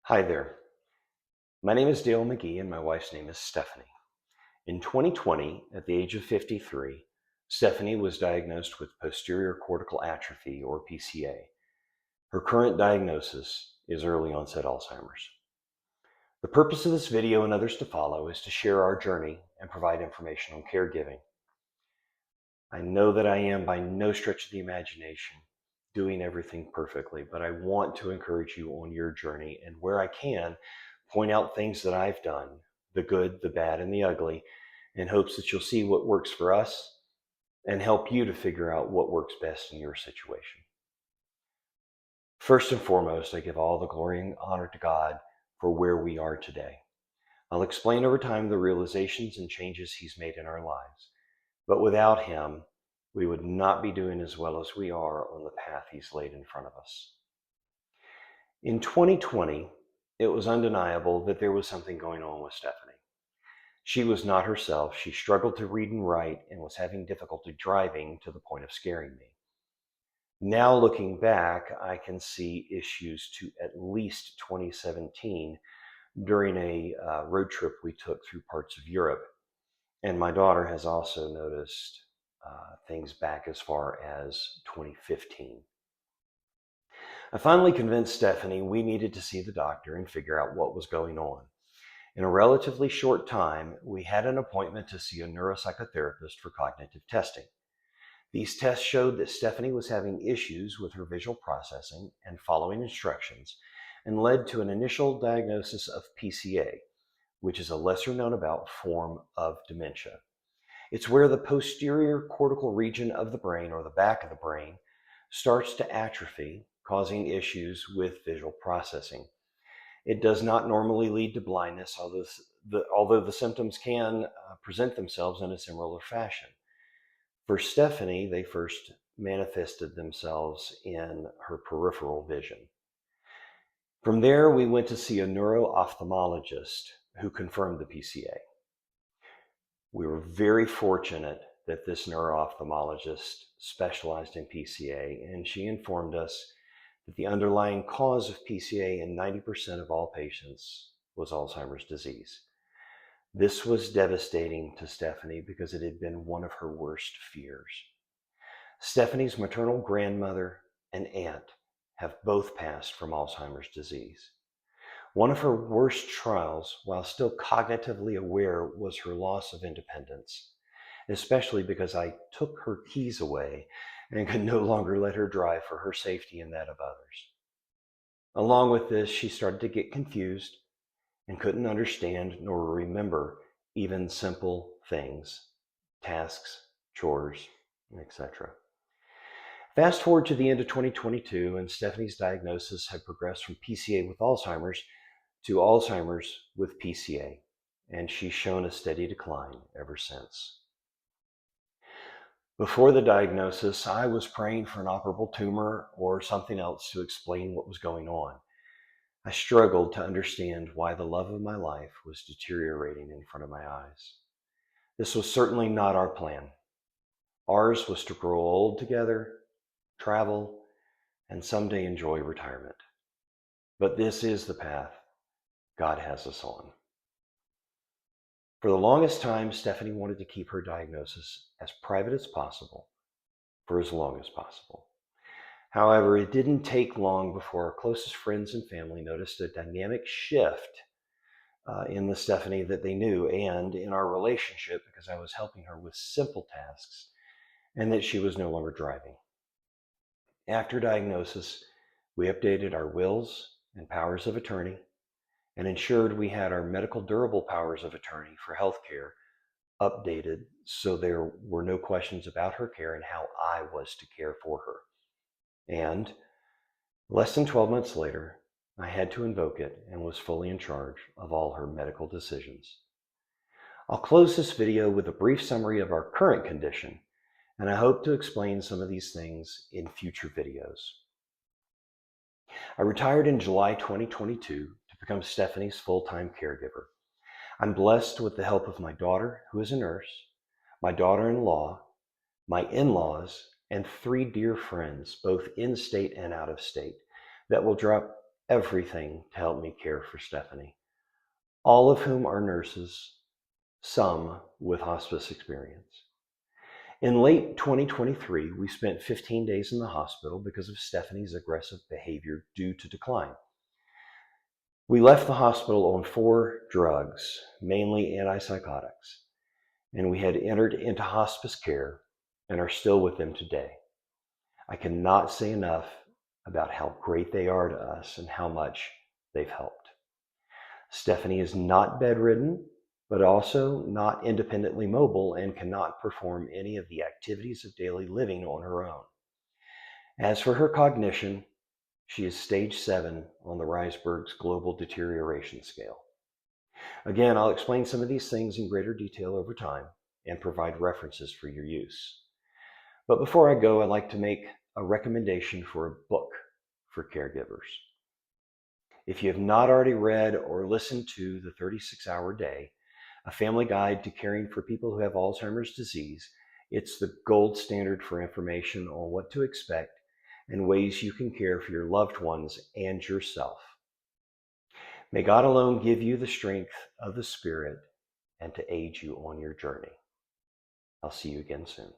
Hi there. My name is Dale McGee and my wife's name is Stephanie. In 2020, at the age of 53, Stephanie was diagnosed with posterior cortical atrophy, or PCA. Her current diagnosis is early onset Alzheimer's. The purpose of this video and others to follow is to share our journey and provide information on caregiving. I know that I am by no stretch of the imagination doing everything perfectly, but I want to encourage you on your journey, and where I can, point out things that I've done, the good, the bad, and the ugly, in hopes that you'll see what works for us and help you to figure out what works best in your situation. First and foremost, I give all the glory and honor to God for where we are today. I'll explain over time the realizations and changes He's made in our lives. But without Him, we would not be doing as well as we are on the path He's laid in front of us. In 2020, it was undeniable that there was something going on with Stephanie. She was not herself. She struggled to read and write and was having difficulty driving to the point of scaring me. Now looking back, I can see issues to at least 2017 during a road trip we took through parts of Europe. And my daughter has also noticed things back as far as 2015. I finally convinced Stephanie we needed to see the doctor and figure out what was going on. In a relatively short time, we had an appointment to see a neuropsychotherapist for cognitive testing. These tests showed that Stephanie was having issues with her visual processing and following instructions, and led to an initial diagnosis of PCA, which is a lesser known about form of dementia. It's where the posterior cortical region of the brain, or the back of the brain, starts to atrophy, causing issues with visual processing. It does not normally lead to blindness, although the symptoms can present themselves in a similar fashion. For Stephanie, they first manifested themselves in her peripheral vision. From there, we went to see a neuro-ophthalmologist who confirmed the PCA. We were very fortunate that this neuro-ophthalmologist specialized in PCA, and she informed us that the underlying cause of PCA in 90% of all patients was Alzheimer's disease. This was devastating to Stephanie because it had been one of her worst fears. Stephanie's maternal grandmother and aunt have both passed from Alzheimer's disease. One of her worst trials, while still cognitively aware, was her loss of independence, especially because I took her keys away and could no longer let her drive for her safety and that of others. Along with this, she started to get confused and couldn't understand nor remember even simple things, tasks, chores, etc. Fast forward to the end of 2022, and Stephanie's diagnosis had progressed from PCA with Alzheimer's to Alzheimer's with PCA, and she's shown a steady decline ever since. Before the diagnosis, I was praying for an operable tumor or something else to explain what was going on. I struggled to understand why the love of my life was deteriorating in front of my eyes. This was certainly not our plan. Ours was to grow old together, travel, and someday enjoy retirement. But this is the path God has us on. For the longest time, Stephanie wanted to keep her diagnosis as private as possible for as long as possible. However, it didn't take long before our closest friends and family noticed a dynamic shift in the Stephanie that they knew, and in our relationship, because I was helping her with simple tasks and that she was no longer driving. After diagnosis, we updated our wills and powers of attorney and ensured we had our medical durable powers of attorney for health care updated so there were no questions about her care and how I was to care for her. And less than 12 months later, I had to invoke it and was fully in charge of all her medical decisions. I'll close this video with a brief summary of our current condition, and I hope to explain some of these things in future videos. I retired in July 2022 to become Stephanie's full-time caregiver. I'm blessed with the help of my daughter, who is a nurse, my daughter-in-law, my in-laws, and 3 dear friends, both in state and out of state, that will drop everything to help me care for Stephanie, all of whom are nurses, some with hospice experience. In late 2023, we spent 15 days in the hospital because of Stephanie's aggressive behavior due to decline. We left the hospital on 4 drugs, mainly antipsychotics, and we had entered into hospice care and are still with them today. I cannot say enough about how great they are to us and how much they've helped. Stephanie is not bedridden, but also not independently mobile and cannot perform any of the activities of daily living on her own. As for her cognition, she is stage 7 on the Reisberg's Global Deterioration Scale. Again, I'll explain some of these things in greater detail over time and provide references for your use. But before I go, I'd like to make a recommendation for a book for caregivers. If you have not already read or listened to The 36-Hour Day, a family guide to caring for people who have Alzheimer's disease, it's the gold standard for information on what to expect and ways you can care for your loved ones and yourself. May God alone give you the strength of the Spirit and to aid you on your journey. I'll see you again soon.